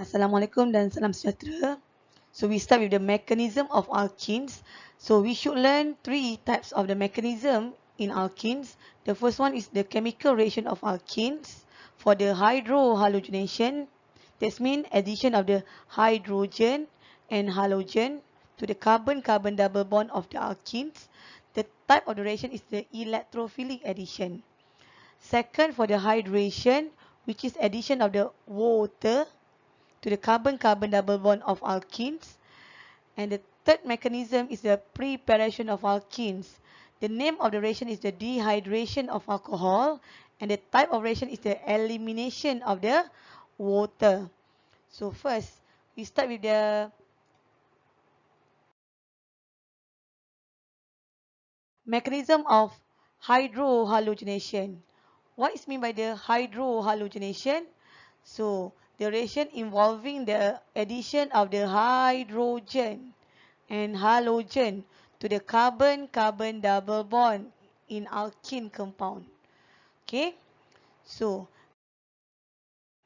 Assalamualaikum dan salam sejahtera. So we start with the mechanism of alkenes. So we should learn three types of the mechanism in alkenes. The first one is the chemical reaction of alkenes. For the hydrohalogenation, this means addition of the hydrogen and halogen to the carbon-carbon double bond of the alkenes. The type of the reaction is the electrophilic addition. Second, for the hydration, which is addition of the water to the carbon-carbon double bond of alkenes. And the third mechanism is the preparation of alkenes. The name of the reaction is the dehydration of alcohol, and the type of reaction is the elimination of the water. So first, we start with the mechanism of hydrohalogenation. What is meant by the hydrohalogenation? So, the reaction involving the addition of the hydrogen and halogen to the carbon-carbon double bond in alkene compound. Okay, so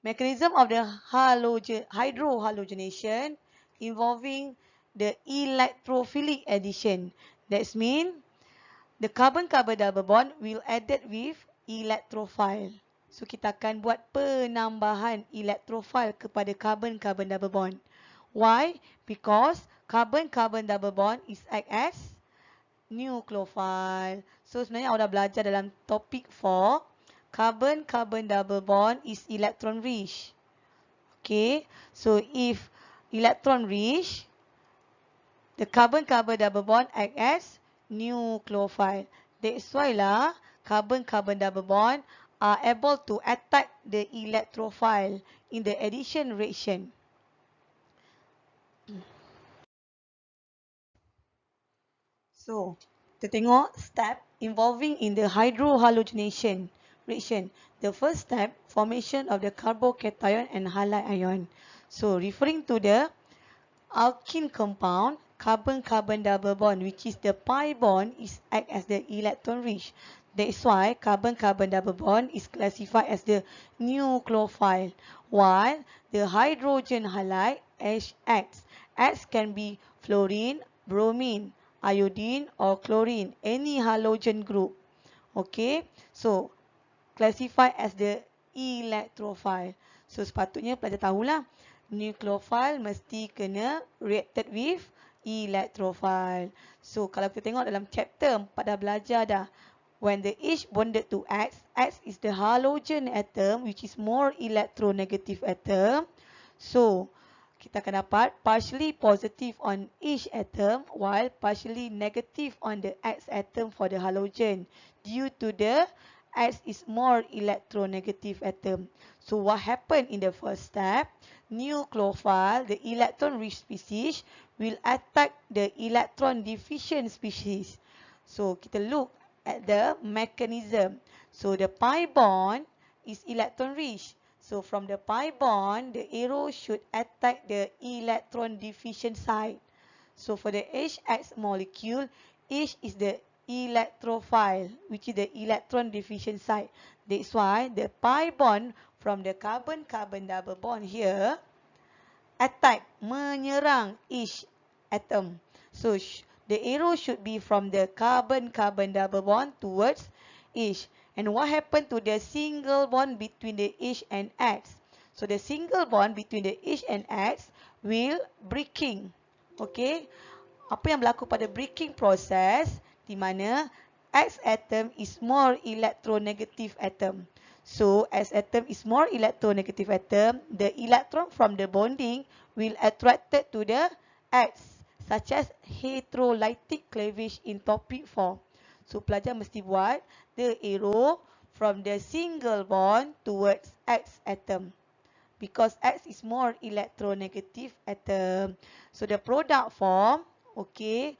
mechanism of the hydrohalogenation involving the electrophilic addition. That means the carbon-carbon double bond will added with electrophile. So kita akan buat penambahan electrophile kepada carbon-carbon double bond. Why? Because carbon-carbon double bond is act as nucleophile. So sebenarnya awak dah belajar dalam topik 4, carbon-carbon double bond is electron rich. Okay, so if electron rich, the carbon-carbon double bond act as nucleophile. That's why lah carbon-carbon double bond are able to attack the electrophile in the addition reaction. So, kita tengok step involving in the hydrohalogenation reaction. The first step, formation of the carbocation and halide ion. So, referring to the alkene compound, carbon-carbon double bond, which is the pi bond, is act as the electron rich. That's why carbon-carbon double bond is classified as the nucleophile, while the hydrogen halide acts. Acts can be fluorine, bromine, iodine or chlorine, any halogen group. Okay, so classified as the electrophile. So sepatutnya pelajar tahulah nucleophile mesti kena reacted with electrophile. So kalau kita tengok dalam chapter 4 dah belajar dah. When the H bonded to X, X is the halogen atom which is more electronegative atom. So kita akan dapat partially positive on each atom while partially negative on the X atom for the halogen due to the X is more electronegative atom. So what happened in the first step? Nucleophile, the electron-rich species, will attack the electron-deficient species. So kita look at the mechanism. So the pi bond is electron-rich. So from the pi bond, the arrow should attack the electron deficient side. So for the HX molecule, H is the electrophile, which is the electron deficient side. That's why the pi bond from the carbon-carbon double bond here attack, menyerang each atom. So the arrow should be from the carbon-carbon double bond towards H. And what happened to the single bond between the H and X? So the single bond between the H and X will breaking. Okay. Apa yang berlaku pada breaking process di mana X atom is more electronegative atom. So as atom is more electronegative atom, the electron from the bonding will attracted to the X, such as heterolytic cleavage in topic 4. So pelajar mesti buat the arrow from the single bond towards X atom because X is more electronegative atom. So the product form, okay,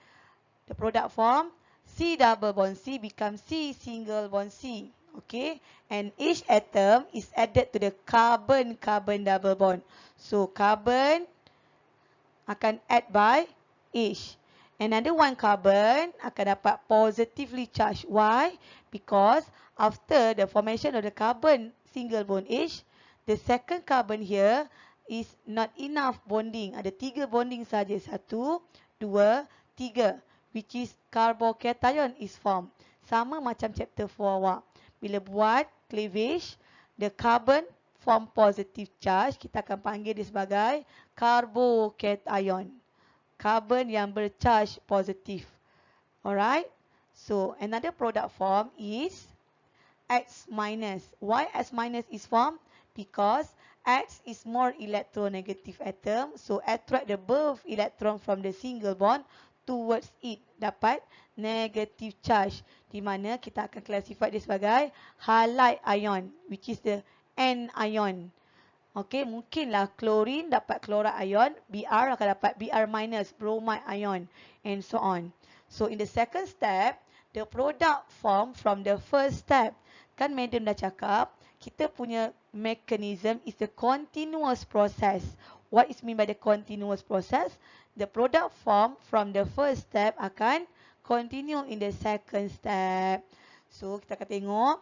the product form C double bond C becomes C single bond C, okay, and each atom is added to the carbon-carbon double bond. So carbon akan add by H. Another one carbon akan dapat positively charged. Why? Because after the formation of the carbon single bond H, the second carbon here is not enough bonding. Ada 3 bonding saja. 1, 2, 3. Which is carbocation is formed. Sama macam chapter 4 awak. Bila buat cleavage, the carbon form positive charge. Kita akan panggil dia sebagai carbocation. Carbon yang bercharge positif. Alright. So another product form is X minus. Why X minus is formed? Because X is more electronegative atom. So attract the both electron from the single bond towards it. Dapat negative charge. Di mana kita akan classify dia sebagai halide ion. Which is the N ion. Okey, mungkinlah klorin dapat chloride ion. Br akan dapat Br minus, bromide ion. And so on. So in the second step, the product formed from the first step. Kan madam dah cakap, kita punya mechanism is a continuous process. What is mean by the continuous process? The product formed from the first step akan continue in the second step. So kita akan tengok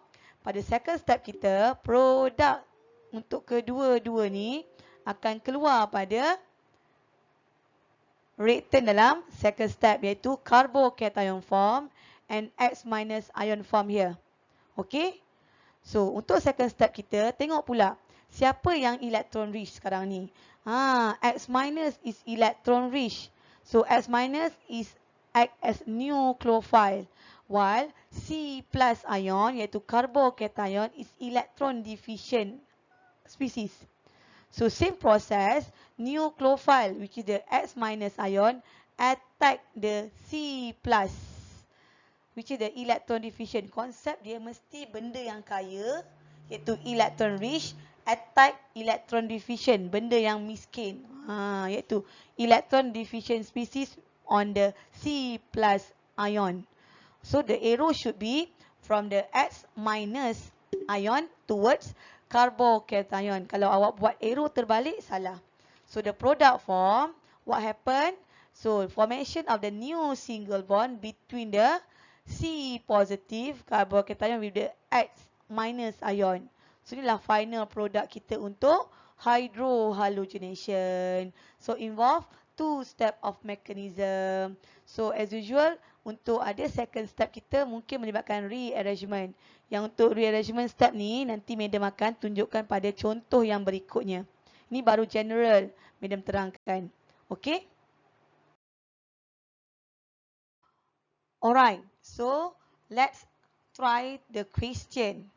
pada second step kita, produk untuk kedua-dua ni akan keluar pada reactant dalam second step, iaitu carbocation form and X minus ion form here. Okay. So, untuk second step kita, tengok pula siapa yang electron rich sekarang ni. X minus is electron rich. So, X minus is act as nucleophile. While C plus ion, iaitu carbocation, is electron deficient species. So, same process, nucleophile, which is the X minus ion, attack the C plus, which is the electron deficient. Konsep dia mesti benda yang kaya, iaitu electron rich, attack electron deficient, benda yang miskin, iaitu electron deficient species on the C plus ion. So the arrow should be from the X minus ion towards carbocation. Kalau awak buat arrow terbalik, salah. So the product form, what happened? So formation of the new single bond between the C positive carbocation with the X minus ion. So inilah final product kita untuk hydrohalogenation. So involve 2 step of mechanism. So as usual, untuk ada second step kita mungkin melibatkan rearrangement. Yang untuk rearrangement step ni nanti madam akan tunjukkan pada contoh yang berikutnya. Ini baru general madam terangkan. Okay? Alright, so let's try the question.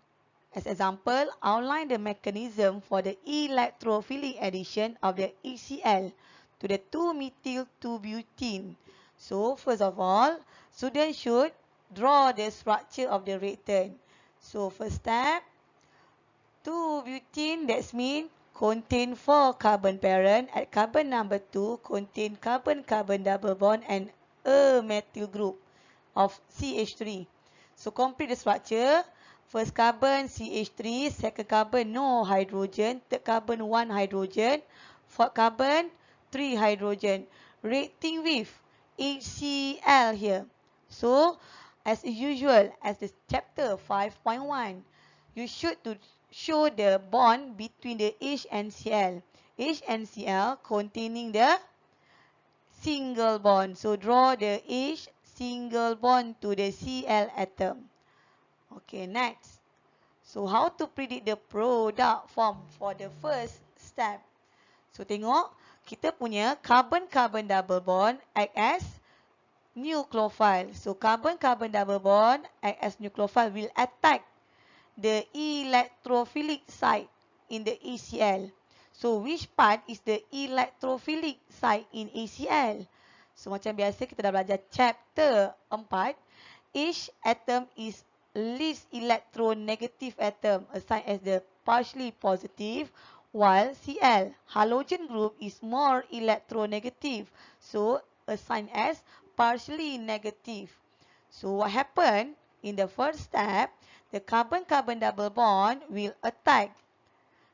As example, outline the mechanism for the electrophilic addition of the HCl to the 2-methyl-2-butene. So, first of all, students should draw the structure of the reactant. So, first step, 2-butene, that means contain 4 carbon parent. At carbon number 2, contain carbon-carbon double bond and a methyl group of CH3. So, complete the structure. First carbon CH3, second carbon no hydrogen, third carbon 1 hydrogen, fourth carbon 3 hydrogen. Reacting with HCl here. So, as usual, as the chapter 5.1, you should to show the bond between the H and Cl. H and Cl containing the single bond. So, draw the H single bond to the Cl atom. Okay, next. So, how to predict the product form for the first step? So, tengok, kita punya carbon-carbon double bond act as nucleophile. So, carbon-carbon double bond act as nucleophile will attack the electrophilic site in the HCl. So, which part is the electrophilic site in HCl? So, macam biasa kita dah belajar chapter 4. Each atom is least electronegative atom assigned as the partially positive, while Cl, halogen group, is more electronegative, so assigned as partially negative. So what happened in the first step, the carbon-carbon double bond will attack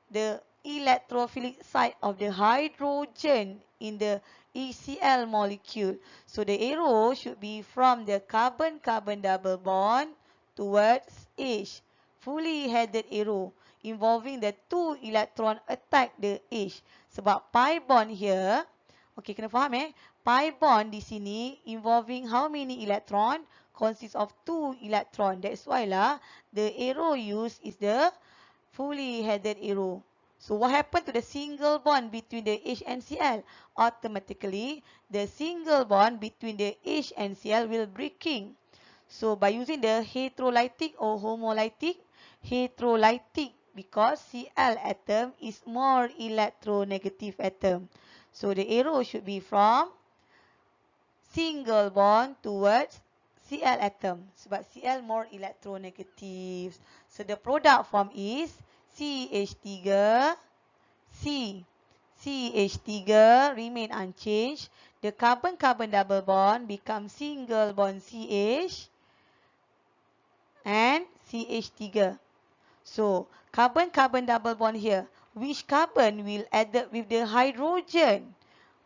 the electrophilic site of the hydrogen in the HCl molecule. So the arrow should be from the carbon-carbon double bond towards H. Fully headed arrow. involving the 2 electron attack the H. Sebab pi bond here, okay, kena faham pi bond di sini involving how many electron? Consists of 2 electron. That's why lah the arrow used is the fully headed arrow. So what happened to the single bond between the H and Cl? Automatically, the single bond between the H and Cl will breaking. So by using the heterolytic or homolytic, heterolytic because Cl atom is more electronegative atom. So the arrow should be from single bond towards Cl atom. Sebab Cl more electronegative. So the product form is CH3, C. CH3 remain unchanged. The carbon-carbon double bond becomes single bond CH and CH3. So, carbon-carbon double bond here. Which carbon will added with the hydrogen?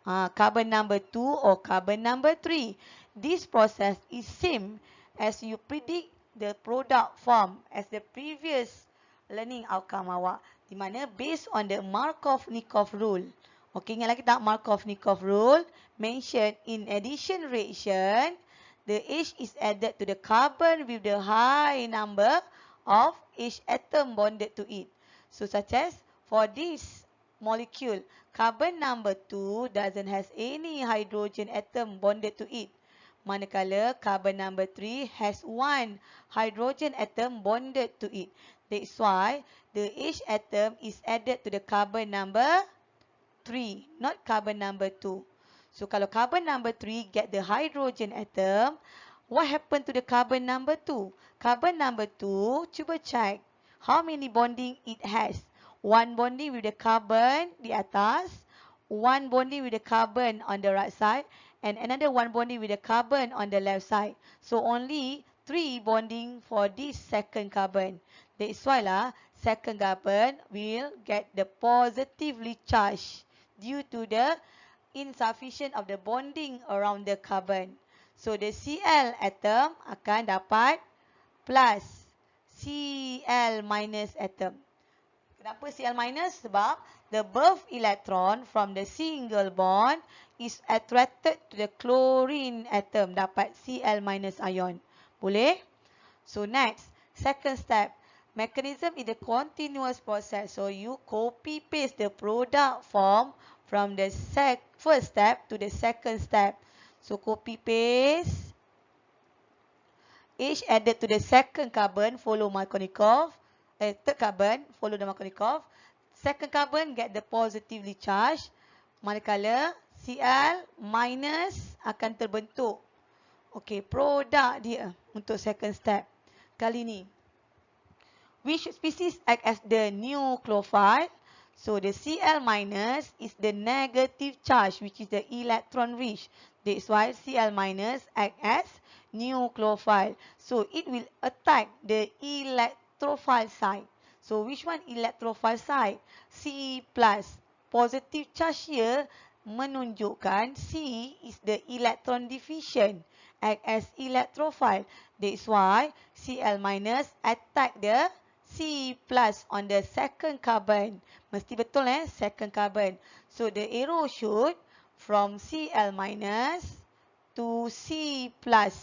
Carbon number 2 or carbon number 3. This process is same as you predict the product form as the previous learning outcome awak. Di mana based on the Markov-Nikov rule. Okay, ingat lagi tak Markov-Nikov rule? Mentioned in addition reaction, the H is added to the carbon with the high number of H atom bonded to it. So such as for this molecule, carbon number 2 doesn't has any hydrogen atom bonded to it. Manakala carbon number 3 has one hydrogen atom bonded to it. That's why the H atom is added to the carbon number 3, not carbon number 2. So kalau carbon number 3 get the hydrogen atom, what happened to the carbon number 2? Carbon number 2, cuba check how many bonding it has. One bonding with the carbon di atas, one bonding with the carbon on the right side, and another one bonding with the carbon on the left side. So only 3 bonding for this second carbon. That's why lah, second carbon will get the positively charged due to the insufficient of the bonding around the carbon. So the Cl atom akan dapat plus Cl minus atom. Kenapa Cl minus? Sebab the birth electron from the single bond is attracted to the chlorine atom. Dapat Cl minus ion. Boleh? So next, second step. Mechanism is a continuous process. So you copy paste the product form from the first step to the second step. So copy paste. H added to the second carbon follow Markov-Nikov. Third carbon follow the Markov-Nikov. Second carbon get the positively charged. Manakala Cl minus akan terbentuk. Okey, produk dia untuk second step. Kali ni, which species act as the nucleophile? So the Cl minus is the negative charge, which is the electron rich. That's why Cl minus act as nucleophile. So it will attack the electrophile side. So which one electrophile side? C plus. Positive charge here menunjukkan C is the electron deficient. Act as electrophile. That's why Cl minus attack the C plus on the second carbon. Mesti betul second carbon. So the arrow should from Cl minus to C plus.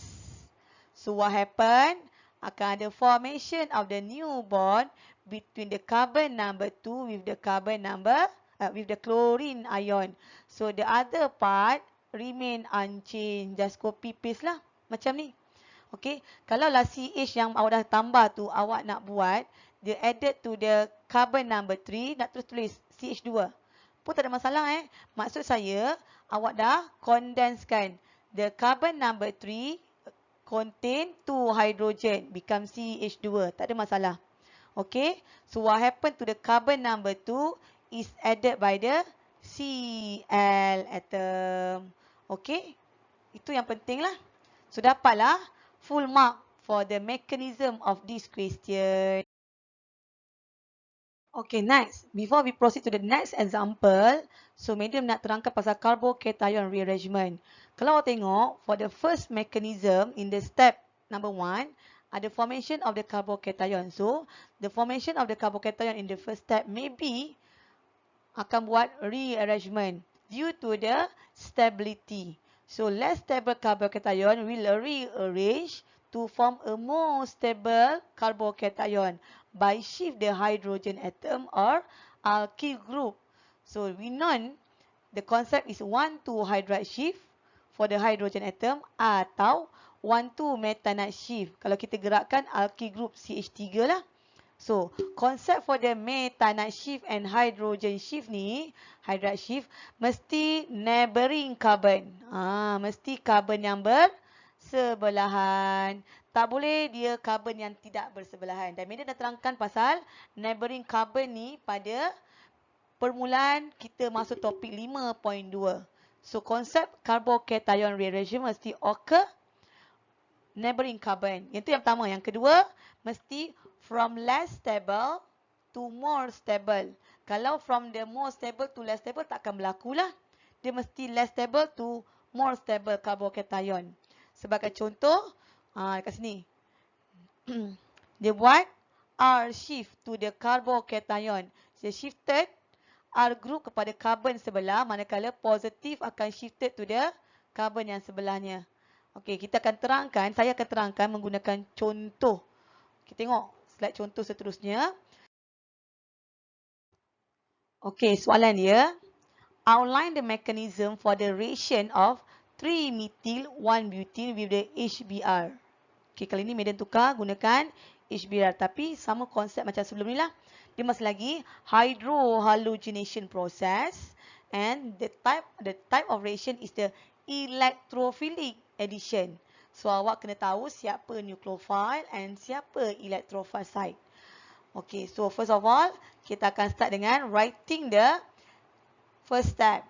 So what happened? Akan ada formation of the new bond between the carbon number 2 with the carbon number with the chlorine ion. So the other part remain unchanged. Just copy paste lah macam ni. Okay, kalau lah CH yang awak dah tambah tu awak nak buat, dia added to the carbon number 3, nak terus tulis CH2 pun tak ada masalah Maksud saya, awak dah condensekan the carbon number 3 contain 2 hydrogen, become CH2, tak ada masalah. Okay, so what happened to the carbon number 2 is added by the Cl atom. Okay, itu yang penting lah. So dapatlah full mark for the mechanism of this question. Okay, next. Before we proceed to the next example, so medium nak terangkan pasal carbocation rearrangement. Kalau awak tengok, for the first mechanism in the step number 1, the formation of the carbocation. So, the formation of the carbocation in the first step maybe akan buat rearrangement due to the stability. So, less stable carbocation will rearrange to form a more stable carbocation by shift the hydrogen atom or alkyl group. So, we know the concept is 1,2 hydride shift for the hydrogen atom atau 1,2 methanide shift. Kalau kita gerakkan alkyl group CH3 lah. So, konsep for the methanide shift and hydrogen shift ni, hydride shift, mesti neighboring carbon. Mesti carbon yang bersebelahan. Tak boleh dia carbon yang tidak bersebelahan. Dan Medan dah terangkan pasal neighboring carbon ni pada permulaan kita masuk topik 5.2. So, konsep carbocation rearrangement mesti occur neighboring carbon. Yang tu yang pertama. Yang kedua, mesti from less stable to more stable. Kalau from the more stable to less stable, takkan berlaku lah. Dia mesti less stable to more stable carbocation. Sebagai contoh, dekat sini. Dia buat R shift to the carbocation. Dia shifted R group kepada carbon sebelah, manakala positif akan shifted to the carbon yang sebelahnya. Okey, kita akan terangkan, saya akan terangkan menggunakan contoh. Kita tengok slide contoh seterusnya. Okey, soalan dia. Outline the mechanism for the reaction of 3-methyl 1-butene with the HBr. Okey, kali ni Medan tukar gunakan HBr, tapi sama konsep macam sebelum ni lah. Dia masih lagi hydrohalogenation process, and the type of reaction is the electrophilic addition. So, awak kena tahu siapa nucleophile and siapa electrophile site. Okay, so first of all, kita akan start dengan writing the first step.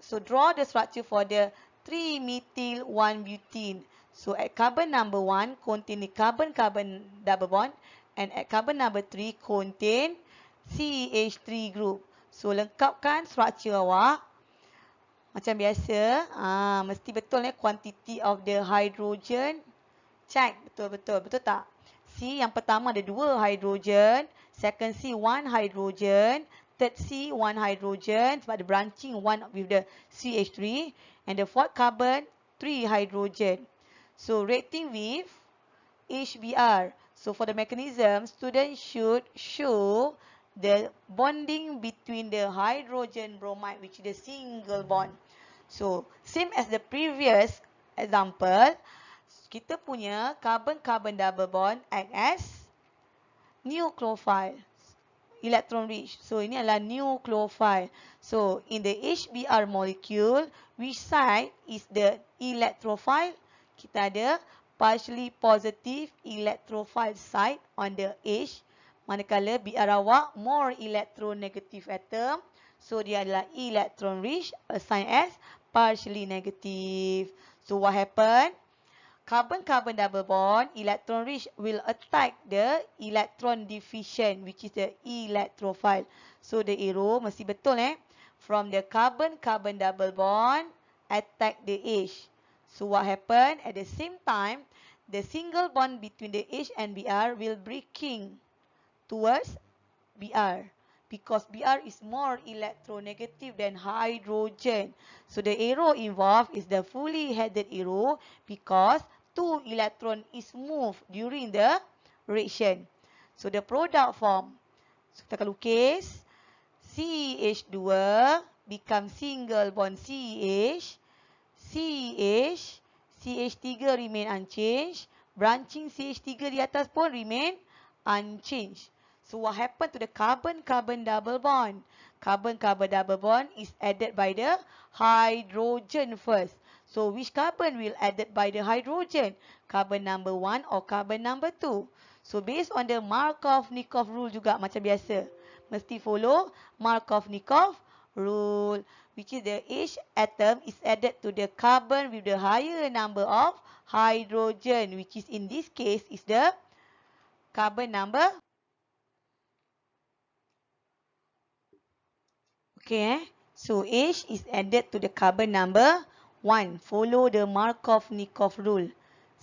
So, draw the structure for the 3-methyl 1-butene. So, at carbon number 1 contain the carbon-carbon double bond, and at carbon number 3 contain CH3 group. So, lengkapkan struktur awak. Macam biasa, mesti betul quantity of the hydrogen. Check, betul-betul. Betul tak? C yang pertama ada 2 hydrogen, second C 1 hydrogen, third C 1 hydrogen sebab ada branching 1 with the CH3, and the fourth carbon 3 hydrogen. So, reacting with HBr. So, for the mechanism, students should show the bonding between the hydrogen bromide, which is the single bond. So, same as the previous example, kita punya carbon-carbon double bond act as nucleophile, electron rich. So, ini adalah nucleophile. So, in the HBr molecule, which side is the electrophile? Kita ada partially positive electrophile side on the H. Manakala Br awak more electronegative atom. So, dia adalah electron rich, assigned as partially negative. So, what happened? Carbon-carbon double bond, electron rich will attack the electron deficient, which is the electrophile. So, the arrow mesti betul From the carbon-carbon double bond, attack the H. So, what happened? At the same time, the single bond between the H and Br will breaking towards Br, because Br is more electronegative than hydrogen. So, the arrow involved is the fully headed arrow because 2 electron is moved during the reaction. So, the product form. So, kita akan lukis. CH2 become single bond CH. CH. CH3 remain unchanged. Branching CH3 di atas pun remain unchanged. So, what happened to the carbon-carbon double bond? Carbon-carbon double bond is added by the hydrogen first. So, which carbon will added by the hydrogen? Carbon number 1 or carbon number 2? So, based on the Markov-Nikov rule juga macam biasa. Mesti follow Markov-Nikov rule, which is the H atom is added to the carbon with the higher number of hydrogen, which is in this case is the carbon number. Okay, so H is added to the carbon number 1. Follow the Markov-Nikov rule.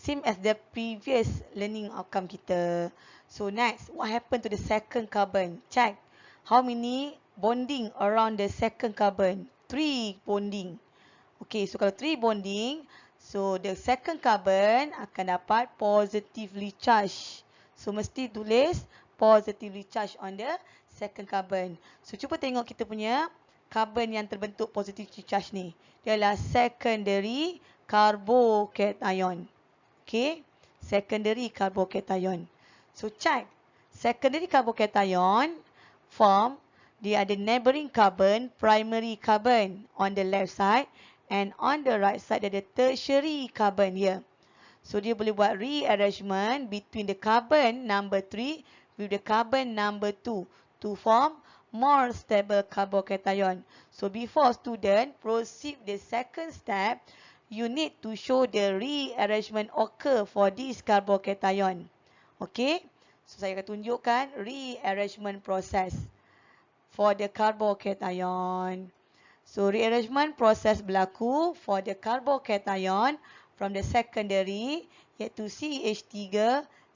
Same as the previous learning outcome kita. So next, what happened to the second carbon? Check. How many bonding around the second carbon? 3 bonding. Okay, so kalau 3 bonding, so the second carbon akan dapat positively charged. So mesti tulis positively charged on the second carbon. So cuba tengok kita punya carbon yang terbentuk positively charged ni. Dia adalah secondary carbocation. Okay, secondary carbocation. So check, secondary carbocation form, dia ada neighboring carbon, primary carbon on the left side, and on the right side dia ada tertiary carbon here. So dia boleh buat rearrangement between the carbon number 3 with the carbon number 2 to form more stable carbocation. So before student proceed the second step, you need to show the rearrangement occur for this carbocation. Okay, so saya akan tunjukkan rearrangement process for the carbocation. So rearrangement process berlaku for the carbocation from the secondary, iaitu CH3,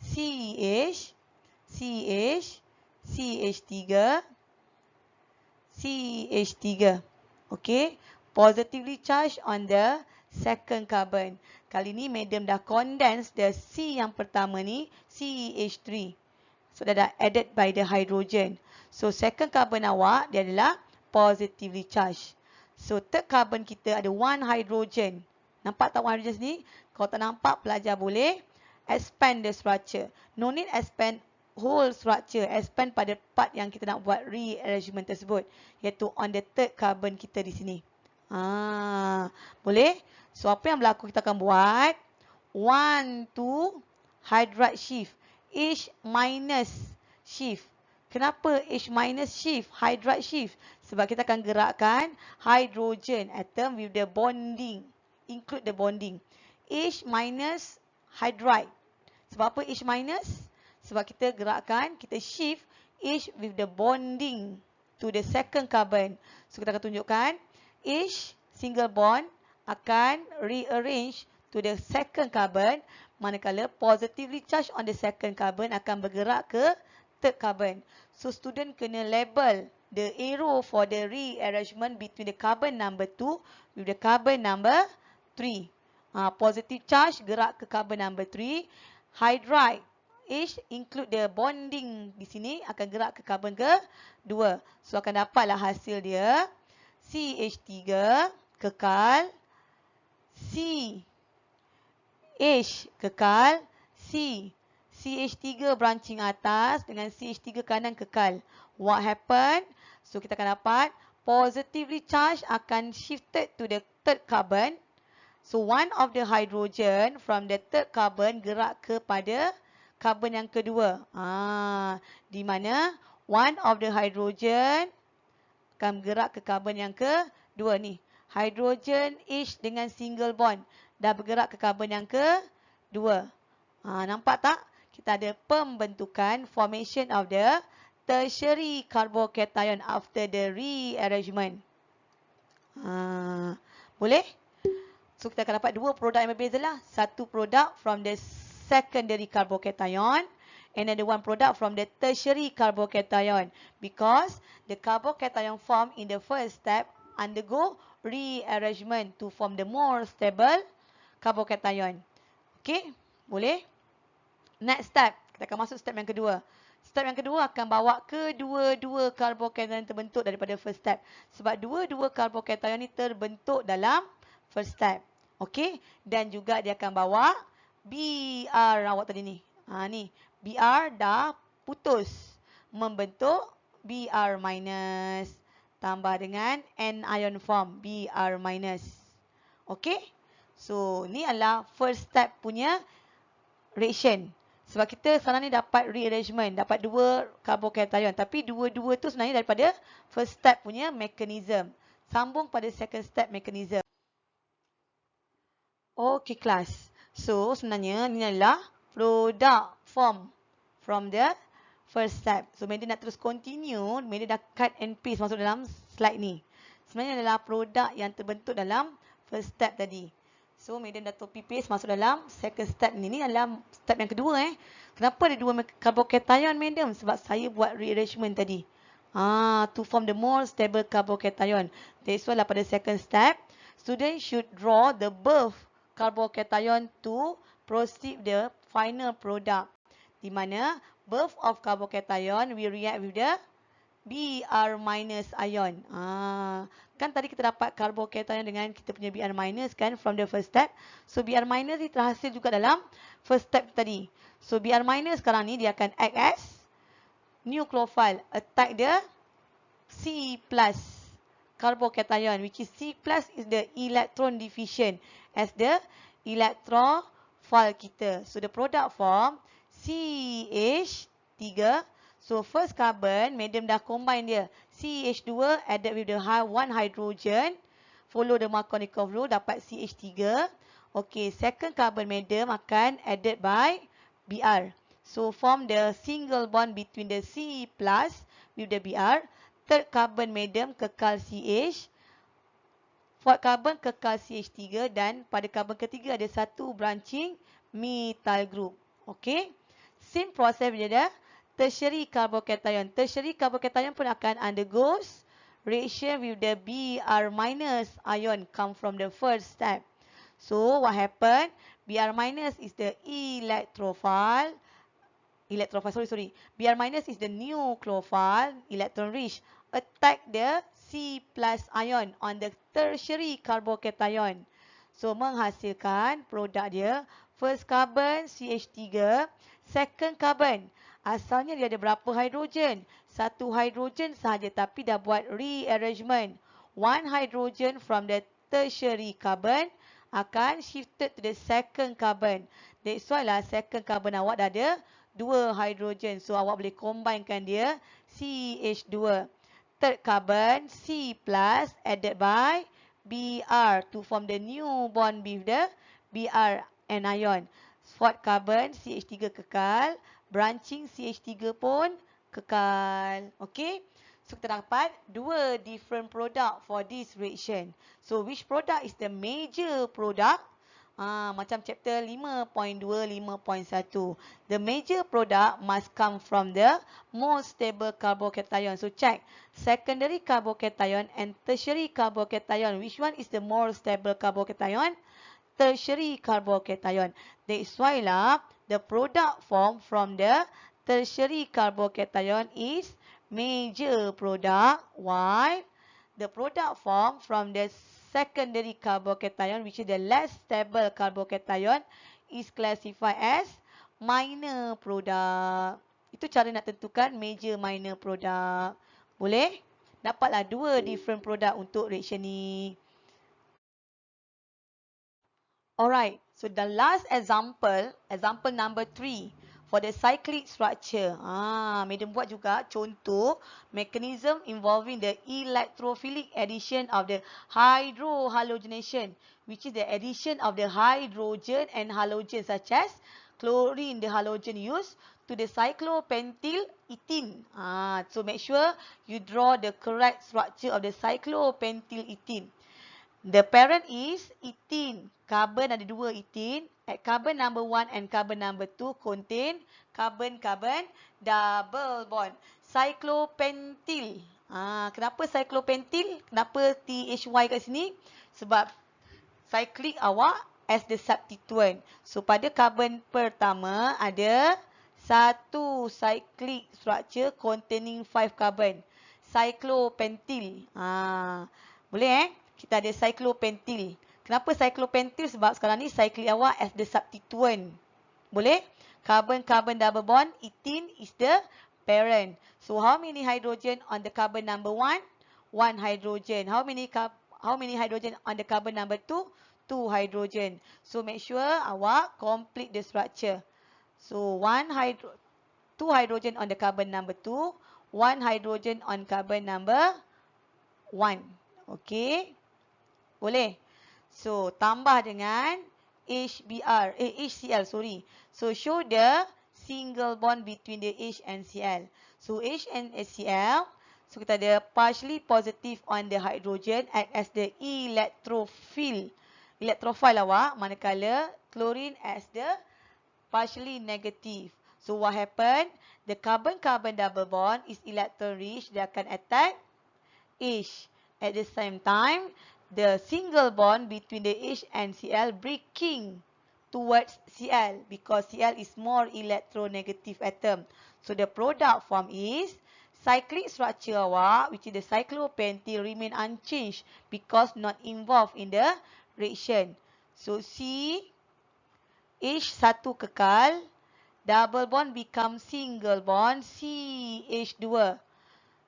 CH, CH, CH3, CH3. Okay, positively charged on the second carbon. Kali ni madam dah condense the C yang pertama ni, CH3. So dah added by the hydrogen. So second carbon awak dia adalah positively charged. So third carbon kita ada 1 hydrogen. Nampak tak 1 hydrogen ni? Kalau tak nampak, pelajar boleh expand the structure. No need expand whole structure. Expand pada part yang kita nak buat rearrangement tersebut, iaitu on the third carbon kita di sini. Boleh? So apa yang berlaku, kita akan buat 1, 2 hydride shift. H minus shift. Kenapa H minus shift, hydride shift? Sebab kita akan gerakkan hydrogen atom with the bonding. Include the bonding. H minus hydride. Sebab apa H minus? Sebab kita gerakkan, kita shift H with the bonding to the second carbon. So kita akan tunjukkan H single bond akan rearrange to the second carbon, manakala positively charged on the second carbon akan bergerak ke third carbon. So student kena label the arrow for the rearrangement between the carbon number 2 with the carbon number 3. Positive charge gerak ke carbon number 3. Hydride H include the bonding di sini akan gerak ke carbon ke 2. So akan dapatlah hasil dia CH3 kekal, C H kekal, C CH3 branching atas dengan CH3 kanan kekal. What happen? So kita akan dapat positively charged akan shifted to the third carbon. So one of the hydrogen from the third carbon gerak kepada carbon yang kedua. Di mana one of the hydrogen akan gerak ke carbon yang kedua ni. Hydrogen H dengan single bond dah bergerak ke carbon yang kedua. Nampak tak? Kita ada pembentukan formation of the tertiary carbocation after the rearrangement. Boleh? So kita akan dapat 2 produk yang berbeza lah. Satu produk from the secondary carbocation, another one product from the tertiary carbocation, because the carbocation formed in the first step undergo rearrangement to form the more stable carbocation. Okay, boleh? Next step, kita akan masuk step yang kedua. Step yang kedua akan bawa kedua-dua carbocation terbentuk daripada first step. Sebab dua-dua carbocation ni terbentuk dalam first step. Okay, dan juga dia akan bawa BR awak tadi ni. Ni, BR dah putus. Membentuk BR minus. Tambah dengan anion form, BR minus. Okay, so ni adalah first step punya reaction. Sebab kita sekarang ni dapat rearrangement, dapat 2 carbocation. Tapi dua-dua tu sebenarnya daripada first step punya mechanism. Sambung pada second step mechanism. Okay kelas. So sebenarnya ni adalah product form from the first step. So Medi nak terus continue. Medi dah cut and paste masuk dalam slide ni. Sebenarnya adalah produk yang terbentuk dalam first step tadi. So medium dah terpipis masuk dalam second step ni. Ni dalam step yang kedua Kenapa ada dua carbocation medium? Sebab saya buat rearrangement tadi. To form the more stable carbocation. That's why pada second step, student should draw the both carbocation to proceed the final product. Di mana both of carbocation will react with the Br minus ion. Kan tadi kita dapat carbocation dengan kita punya Br minus kan from the first step. So Br minus ni terhasil juga dalam first step tadi. So Br minus sekarang ni dia akan act as nucleophile, attack the C plus carbocation, which is C plus is the electron deficient as the electrophile kita. So the product form CH3. So first carbon, medium dah combine dia. CH2 added with the one hydrogen. Follow the Markovnikov rule, dapat CH3. Okay, second carbon medium akan added by Br. So form the single bond between the C plus with the Br. Third carbon medium kekal CH. Fourth carbon kekal CH3 dan pada carbon ketiga ada satu branching methyl group. Okay. Same process dia ada tertiary carbocation. Tertiary carbocation pun akan undergoes reaction with the Br minus ion come from the first step. So what happened? Br minus is the electrophile. Br minus is the nucleophile, electron rich. Attack the C plus ion on the tertiary carbocation. So menghasilkan produk dia first carbon CH3, second carbon. Asalnya dia ada berapa hidrogen? Satu hidrogen sahaja tapi dah buat rearrangement. One hydrogen from the tertiary carbon akan shifted to the second carbon. That's why lah second carbon awak dah ada dua hidrogen. So awak boleh combinekan dia CH2. Third carbon C plus added by Br to form the new bond with the Br anion. Fourth carbon CH3 kekal. Branching CH3 pun kekal. Okay. So kita dapat dua different product for this reaction. So which product is the major product? Macam chapter 5.2, 5.1. The major product must come from the most stable carbocation. So check. Secondary carbocation and tertiary carbocation. Which one is the more stable carbocation? Tertiary carbocation. That's why lah the product form from the tertiary carbocation is major product, while the product form from the secondary carbocation, which is the less stable carbocation, is classified as minor product. Itu cara nak tentukan major minor product. Boleh? Dapatlah dua different product untuk reaction ni. Alright, so the last example number 3 for the cyclic structure. Madam buat juga contoh mechanism involving the electrophilic addition of the hydrohalogenation, which is the addition of the hydrogen and halogen such as chlorine, the halogen used to the cyclopentyl ethene. So make sure you draw the correct structure of the cyclopentyl ethene. The parent is ethene. Carbon ada dua ethene. At carbon number 1 and carbon number 2 contain carbon-carbon double bond. Cyclopentyl. Kenapa cyclopentyl? Kenapa THY kat sini? Sebab cyclic awak as the substituent. So pada carbon pertama ada satu cyclic structure containing 5 carbon. Cyclopentyl. Boleh kita ada cyclopentyl. Kenapa cyclopentyl? Sebab sekarang ni cyclic awak as the substituent. Boleh? Carbon-carbon double bond, ethene is the parent. So how many hydrogen on the carbon number 1? 1 hydrogen. How many hydrogen on the carbon number 2? 2 hydrogen. So make sure awak complete the structure. So 2 hydrogen on the carbon number 2, 1 hydrogen on carbon number 1. Okay? Boleh? So, tambah dengan HCl, sorry. So, show the single bond between the H and Cl. So, H and Cl, so kita ada partially positive on the hydrogen act as the electrophile. electrophile awak, manakala chlorine as the partially negative. So what happened? The carbon-carbon double bond is electron rich. Dia akan attack H. At the same time, the single bond between the H and Cl breaking towards Cl because Cl is more electronegative atom. So the product form is cyclic structure awak, which is the cyclopentene, remain unchanged because not involved in the reaction. So C H1 kekal, double bond become single bond CH2.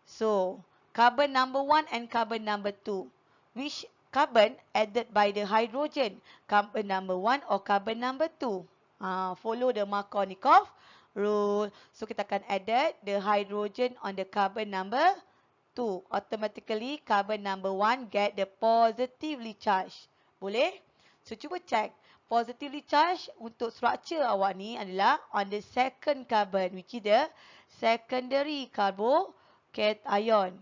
So, carbon number 1 and carbon number 2. Which carbon added by the hydrogen? Carbon number 1 or carbon number 2? Follow the Markovnikov rule. So, kita akan add the hydrogen on the carbon number 2. Automatically, carbon number 1 get the positively charged. Boleh? So, cuba check. Positively charged untuk structure awak ni adalah on the second carbon, which is the secondary carbocation.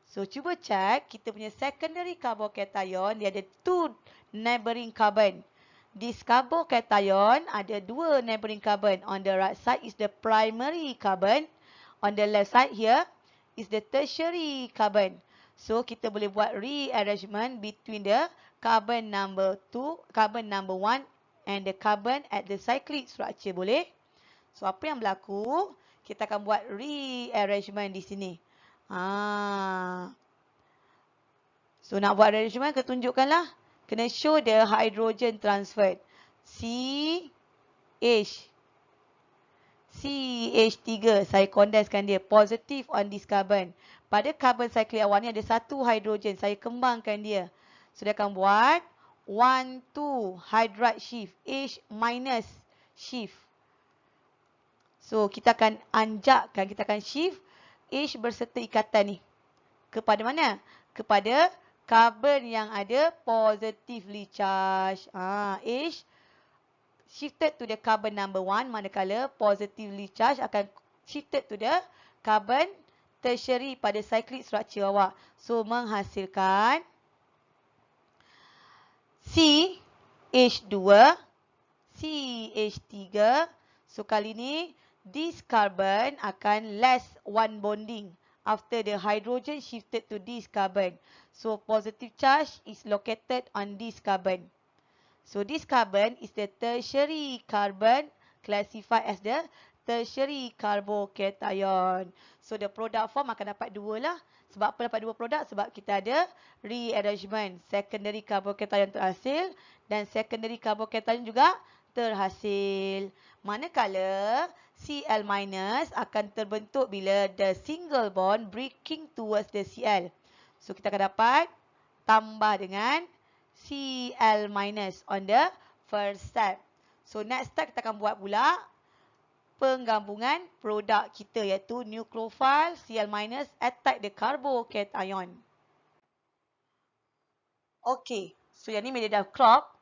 So, cuba check kita punya secondary carbocation, dia ada 2 neighboring carbon. This carbocation ada 2 neighboring carbon. On the right side is the primary carbon. On the left side here is the tertiary carbon. So, kita boleh buat rearrangement between the carbon number 2, carbon number 1 and the carbon at the cyclic structure. Boleh? So, apa yang berlaku? Kita akan buat rearrangement di sini. So, nak buat rearrangement, kita tunjukkanlah. Kena show the hydrogen transferred. CH3, saya kondenskan dia. Positive on this carbon. Pada carbon cyclic awal ni ada 1 hydrogen. Saya kembangkan dia. So, dia akan buat 1,2 hydride shift. H minus shift. So, kita akan anjakkan, kita akan shift H berserta ikatan ni. Kepada mana? Kepada carbon yang ada positively charged. H shifted to the carbon number 1, manakala positively charged akan shifted to the carbon tertiary pada cyclic structure awak. So, menghasilkan CH2, CH3. So, kali ni, this carbon akan less one bonding after the hydrogen shifted to this carbon. So, positive charge is located on this carbon. So, this carbon is the tertiary carbon classified as the tertiary carbocation. So, the product form akan dapat 2 lah. Sebab apa dapat 2 produk? Sebab kita ada rearrangement. Secondary carbocation terhasil dan secondary carbocation juga terhasil. Manakala Cl- akan terbentuk bila the single bond breaking towards the Cl. So, kita akan dapat tambah dengan Cl- on the first step. So, next step kita akan buat pula penggabungan produk kita iaitu nucleophile Cl- attack the carbocation. Okay, so yang ni dia dah crop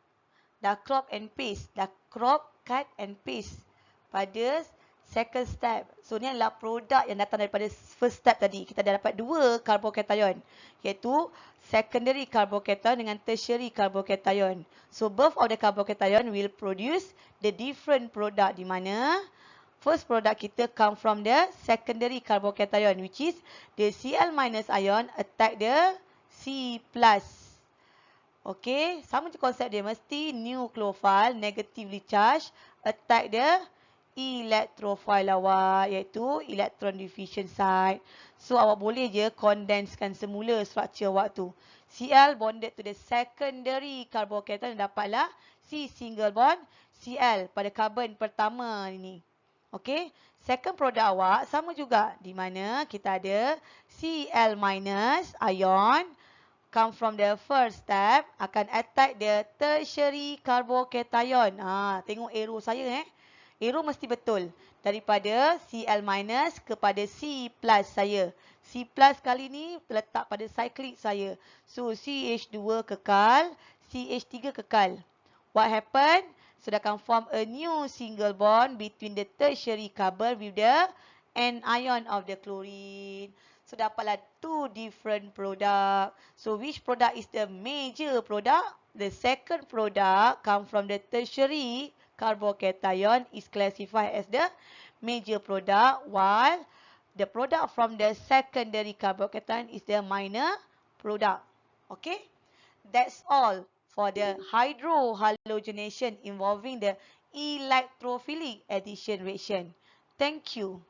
and paste, dah crop, cut and paste pada second step. So, ni adalah produk yang datang daripada first step tadi. Kita dah dapat 2 carbocation, iaitu secondary carbocation dengan tertiary carbocation. So, both of the carbocation will produce the different product, di mana first product kita come from the secondary carbocation, which is the Cl- ion attack the C+. Okay, sama je konsep dia. Mesti nucleophile negatively charged attack the electrophile awak, iaitu electron deficient site. So, awak boleh je kondenskan semula structure awak tu. Cl bonded to the secondary carbocation, dapatlah C single bond Cl pada carbon pertama ini. Okay, second product awak sama juga, di mana kita ada Cl- ion come from the first step akan attack the tertiary carbocation. Tengok arrow saya Arrow mesti betul. Daripada Cl- kepada C+ saya. C+ kali ni terletak pada cyclic saya. So, CH2 kekal, CH3 kekal. What happened? So, dia akan form a new single bond between the tertiary carbon with the N ion of the chlorine. So dapatlah two different product. So which product is the major product? The second product come from the tertiary carbocation is classified as the major product, while the product from the secondary carbocation is the minor product. Okay? That's all for the hydrohalogenation involving the electrophilic addition reaction. Thank you.